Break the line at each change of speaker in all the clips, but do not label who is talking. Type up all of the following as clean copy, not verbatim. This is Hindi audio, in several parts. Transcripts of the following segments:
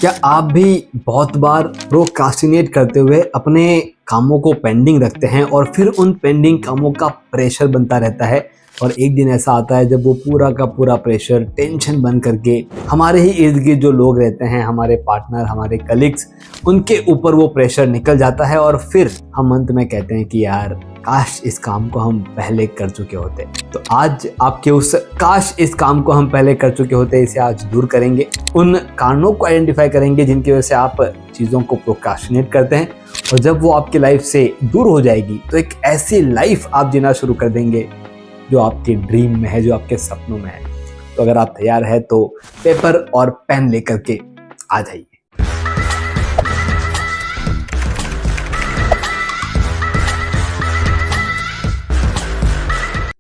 क्या आप भी बहुत बार प्रोक्रास्टिनेट करते हुए अपने कामों को पेंडिंग रखते हैं और फिर उन पेंडिंग कामों का प्रेशर बनता रहता है और एक दिन ऐसा आता है जब वो पूरा का पूरा प्रेशर टेंशन बन करके हमारे ही इर्द गिर्द जो लोग रहते हैं, हमारे पार्टनर, हमारे कलीग्स, उनके ऊपर वो प्रेशर निकल जाता है और फिर हम अंत में कहते हैं कि यार काश इस काम को हम पहले कर चुके होते। तो आज आपके उस काश इस काम को हम पहले कर चुके होते इसे आज दूर करेंगे। उन कारणों को आइडेंटिफाई करेंगे जिनकी वजह से आप चीज़ों को प्रोक्रास्टिनेट करते हैं और जब वो आपकी लाइफ से दूर हो जाएगी तो एक ऐसी लाइफ आप जीना शुरू कर देंगे जो आपके ड्रीम में है, जो आपके सपनों में है। तो अगर आप तैयार हैं तो पेपर और पेन लेकर के आ जाइए।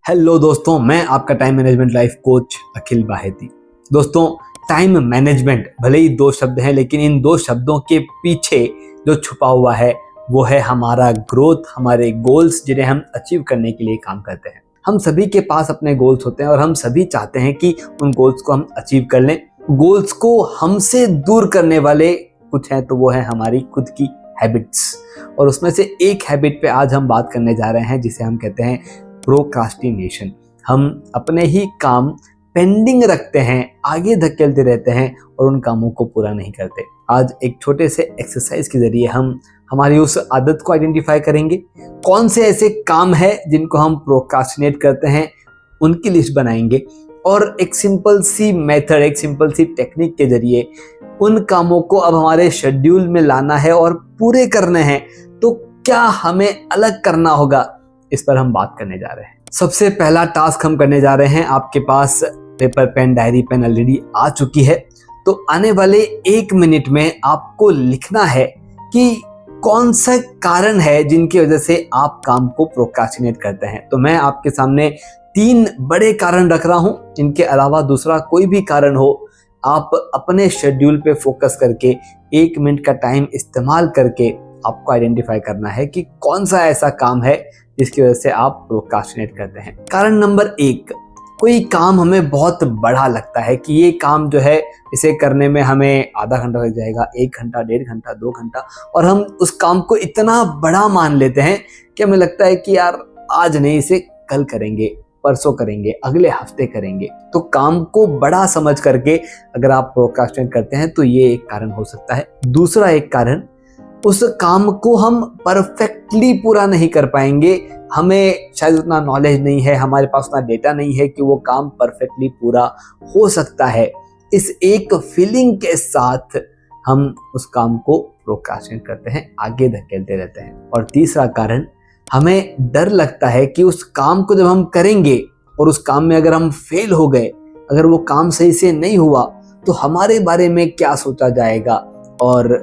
हेलो दोस्तों, मैं आपका टाइम मैनेजमेंट लाइफ कोच अखिल बाहेती। दोस्तों, टाइम मैनेजमेंट भले ही दो शब्द हैं, लेकिन इन दो शब्दों के पीछे जो छुपा हुआ है वो है हमारा ग्रोथ, हमारे गोल्स जिन्हें हम अचीव करने के लिए काम करते हैं। हम सभी के पास अपने गोल्स होते हैं और हम सभी चाहते हैं कि उन गोल्स को हम अचीव कर लें। गोल्स को हमसे दूर करने वाले कुछ हैं तो वो है हमारी खुद की हैबिट्स, और उसमें से एक हैबिट पे आज हम बात करने जा रहे हैं जिसे हम कहते हैं प्रोक्रास्टिनेशन। हम अपने ही काम पेंडिंग रखते हैं, आगे धकेलते रहते हैं और उन कामों को पूरा नहीं करते। आज एक छोटे से एक्सरसाइज के जरिए हम हमारी उस आदत को आइडेंटिफाई करेंगे। कौन से ऐसे काम है जिनको हम प्रोक्रास्टिनेट करते हैं उनकी लिस्ट बनाएंगे और एक सिंपल सी मेथड, एक सिंपल सी टेक्निक के जरिए उन कामों को अब हमारे शेड्यूल में लाना है और पूरे करने हैं। तो क्या हमें अलग करना होगा, इस पर हम बात करने जा रहे हैं। सबसे पहला टास्क हम करने जा रहे हैं। आपके पास paper, pen, diary, pen already आ चुकी है। तो आने वाले 1 मिनट में आपको लिखना है कि कौन सा कारण है जिनकी वजह से आप काम को प्रोक्रास्टिनेट करते हैं। तो मैं आपके सामने 3 बड़े कारण रख रहा हूं। इनके अलावा दूसरा कोई भी कारण हो, आप अपने शेड्यूल पे फोकस करके 1 मिनट का टाइम इस्तेमाल करके आपको आइडेंटिफाई करना है कि कौन सा ऐसा काम है जिसकी वजह से आप प्रोक्रास्टिनेट करते हैं। कारण नंबर 1, कोई काम हमें बहुत बड़ा लगता है कि ये काम जो है इसे करने में हमें आधा घंटा लग जाएगा, 1 घंटा, 1.5 घंटा, 2 घंटा, और हम उस काम को इतना बड़ा मान लेते हैं कि हमें लगता है कि यार आज नहीं, इसे कल करेंगे, परसों करेंगे, अगले हफ्ते करेंगे। तो काम को बड़ा समझ करके अगर आप प्रोक्रास्टिनेट करते हैं तो ये एक कारण हो सकता है। दूसरा एक कारण, उस काम को हम परफेक्टली पूरा नहीं कर पाएंगे। हमें शायद उतना नॉलेज नहीं है, हमारे पास उतना डेटा नहीं है कि वो काम परफेक्टली पूरा हो सकता है। इस एक फीलिंग के साथ हम उस काम को प्रोक्रास्टिनेट करते हैं, आगे धकेलते रहते हैं। और तीसरा कारण, हमें डर लगता है कि उस काम को जब हम करेंगे और उस काम में अगर हम फेल हो गए, अगर वो काम सही से नहीं हुआ तो हमारे बारे में क्या सोचा जाएगा और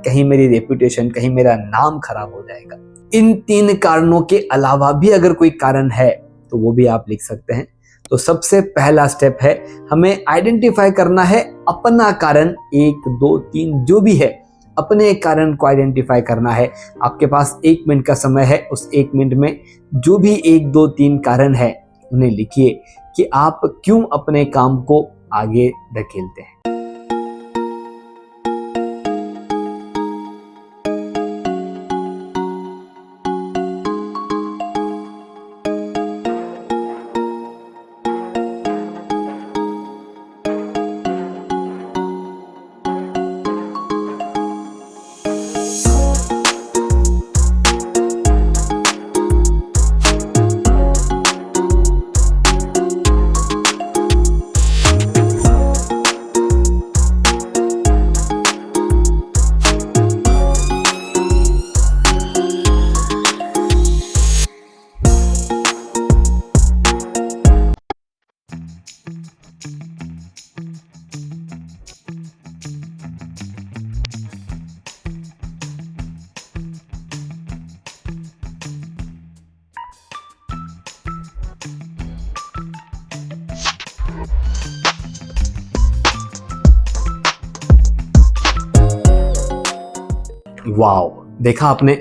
कहीं मेरी रेपुटेशन, कहीं मेरा नाम खराब हो जाएगा। इन 3 कारणों के अलावा भी अगर कोई कारण है तो वो भी आप लिख सकते हैं। तो सबसे पहला स्टेप है, हमें आइडेंटिफाई करना है अपना कारण। 1, 2, 3 जो भी है, अपने कारण को आइडेंटिफाई करना है। आपके पास 1 मिनट का समय है। उस 1 मिनट में जो भी 1, 2, 3 कारण है उन्हें लिखिए कि आप क्यों अपने काम को आगे धकेलते हैं। वाओ, देखा आपने,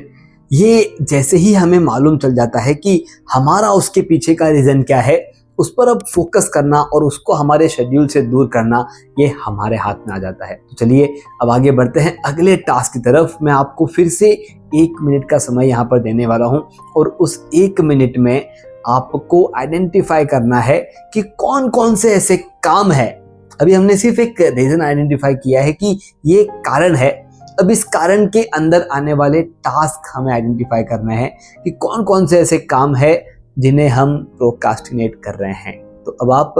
ये जैसे ही हमें मालूम चल जाता है कि हमारा उसके पीछे का रीजन क्या है, उस पर अब फोकस करना और उसको हमारे शेड्यूल से दूर करना, ये हमारे हाथ में आ जाता है। तो चलिए अब आगे बढ़ते हैं अगले टास्क की तरफ। मैं आपको फिर से 1 मिनट का समय यहाँ पर देने वाला हूँ और उस 1 मिनट में आपको आइडेंटिफाई करना है कि कौन कौन से ऐसे काम है। अभी हमने सिर्फ एक रीजन आइडेंटिफाई किया है कि ये कारण है, अब इस कारण के अंदर आने वाले टास्क हमें आइडेंटिफाई करना है कि कौन कौन से ऐसे काम है जिन्हें हम प्रोक्रास्टिनेट कर रहे हैं। तो अब आप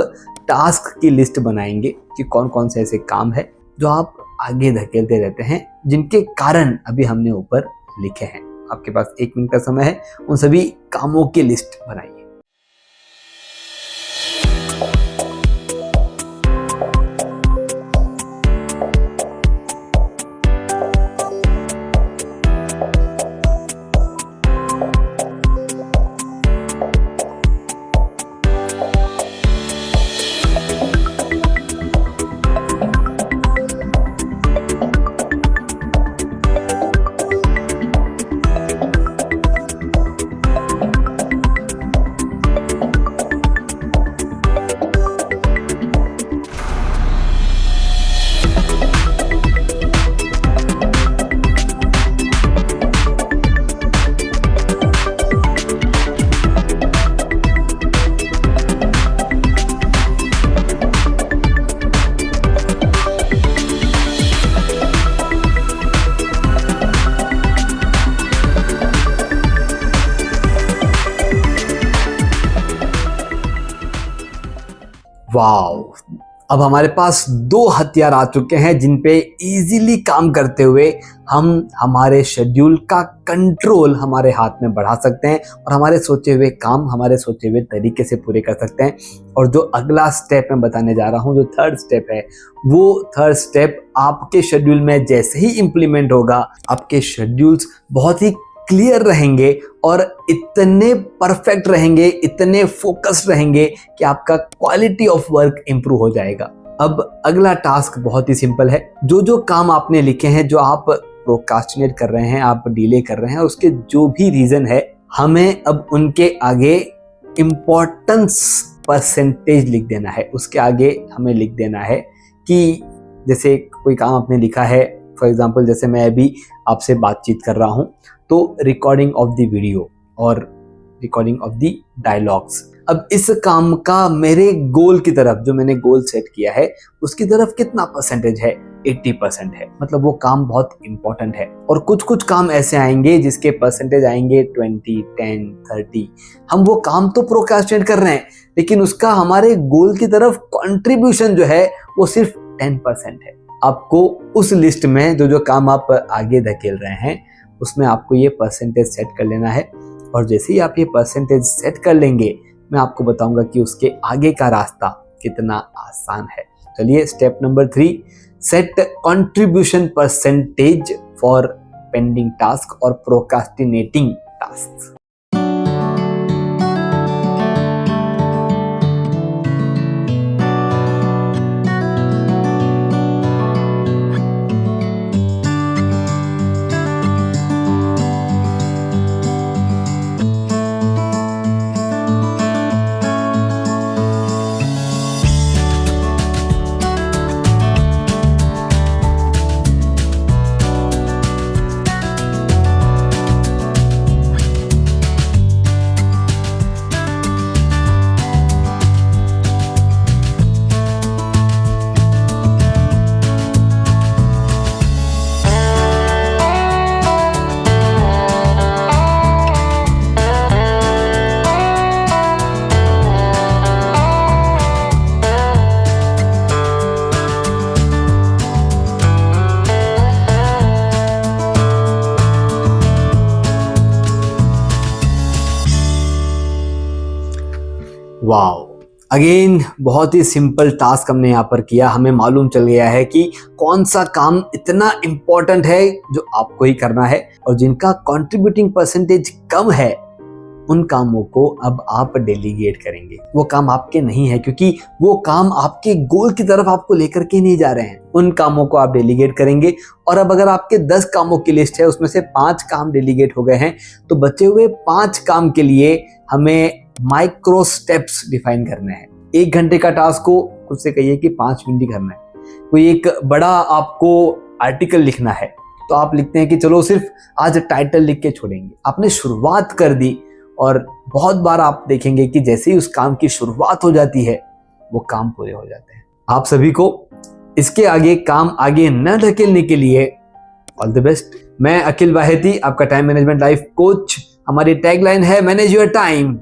टास्क की लिस्ट बनाएंगे कि कौन कौन से ऐसे काम है जो आप आगे धकेलते रहते हैं, जिनके कारण अभी हमने ऊपर लिखे हैं। आपके पास 1 मिनट का समय है, उन सभी कामों की लिस्ट बनाइए। वाओ, अब हमारे पास 2 हथियार आ चुके हैं जिन पे इजीली काम करते हुए हम हमारे शेड्यूल का कंट्रोल हमारे हाथ में बढ़ा सकते हैं और हमारे सोचे हुए काम हमारे सोचे हुए तरीके से पूरे कर सकते हैं। और जो अगला स्टेप मैं बताने जा रहा हूँ, जो 3rd स्टेप है, वो 3rd स्टेप आपके शेड्यूल में जैसे ही इम्प्लीमेंट होगा, आपके शेड्यूल्स बहुत ही क्लियर रहेंगे और इतने परफेक्ट रहेंगे, इतने फोकस्ड रहेंगे कि आपका क्वालिटी ऑफ वर्क इंप्रूव हो जाएगा। अब अगला टास्क बहुत ही सिंपल है। जो जो काम आपने लिखे हैं, जो आप प्रोक्रास्टिनेट कर रहे हैं, आप डिले कर रहे हैं, उसके जो भी रीजन है, हमें अब उनके आगे इम्पोर्टेंस परसेंटेज लिख देना है। उसके आगे हमें लिख देना है कि जैसे कोई काम आपने लिखा है, फॉर एग्जाम्पल जैसे मैं अभी आपसे बातचीत कर रहा हूँ, तो रिकॉर्डिंग ऑफ द वीडियो और रिकॉर्डिंग ऑफ द डायलॉग्स। अब इस काम का मेरे गोल की तरफ, जो मैंने गोल सेट किया है, उसकी तरफ कितना परसेंटेज है? 80% है। मतलब वो काम बहुत इंपॉर्टेंट है। और कुछ कुछ काम ऐसे आएंगे जिसके परसेंटेज आएंगे 20, 10, 30। हम वो काम तो प्रोक्रास्टिनेट कर रहे हैं, लेकिन उसका हमारे गोल की तरफ कंट्रीब्यूशन जो है वो सिर्फ 10% है। आपको उस लिस्ट में जो जो काम आप आगे धकेल रहे हैं, उसमें आपको ये परसेंटेज सेट कर लेना है। और जैसे ही आप ये परसेंटेज सेट कर लेंगे, मैं आपको बताऊंगा कि उसके आगे का रास्ता कितना आसान है। चलिए step number 3, set contribution percentage for pending task और प्रोक्रास्टिनेटिंग टास्क। वाओ, अगेन बहुत ही सिंपल टास्क हमने यहाँ पर किया। हमें मालूम चल गया है कि कौन सा काम इतना इम्पोर्टेंट है जो आपको ही करना है, और जिनका कंट्रीब्यूटिंग परसेंटेज कम है उन कामों को अब आप डेलीगेट करेंगे। वो काम आपके नहीं है, क्योंकि वो काम आपके गोल की तरफ आपको लेकर के नहीं जा रहे हैं। उन कामों को आप डेलीगेट करेंगे। और अब अगर आपके 10 कामों की लिस्ट है, उसमें से 5 काम डेलीगेट हो गए हैं, तो बचे हुए 5 काम के लिए हमें माइक्रो स्टेप्स डिफाइन करने हैं। 1 घंटे का टास्क को खुद से कहिए कि 5 मिनट ही करना है। कोई एक बड़ा आपको आर्टिकल लिखना है तो आप लिखते हैं कि चलो सिर्फ आज टाइटल लिख के छोड़ेंगे। आपने शुरुआत कर दी और बहुत बार आप देखेंगे कि जैसे ही उस काम की शुरुआत हो जाती है वो काम पूरे हो जाते हैं। आप सभी को इसके आगे काम आगे न धकेलने के लिए ऑल द बेस्ट। मैं अखिल बाहेती, आपका टाइम मैनेजमेंट लाइफ कोच। हमारी टैगलाइन है manage your time,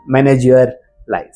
manage your life.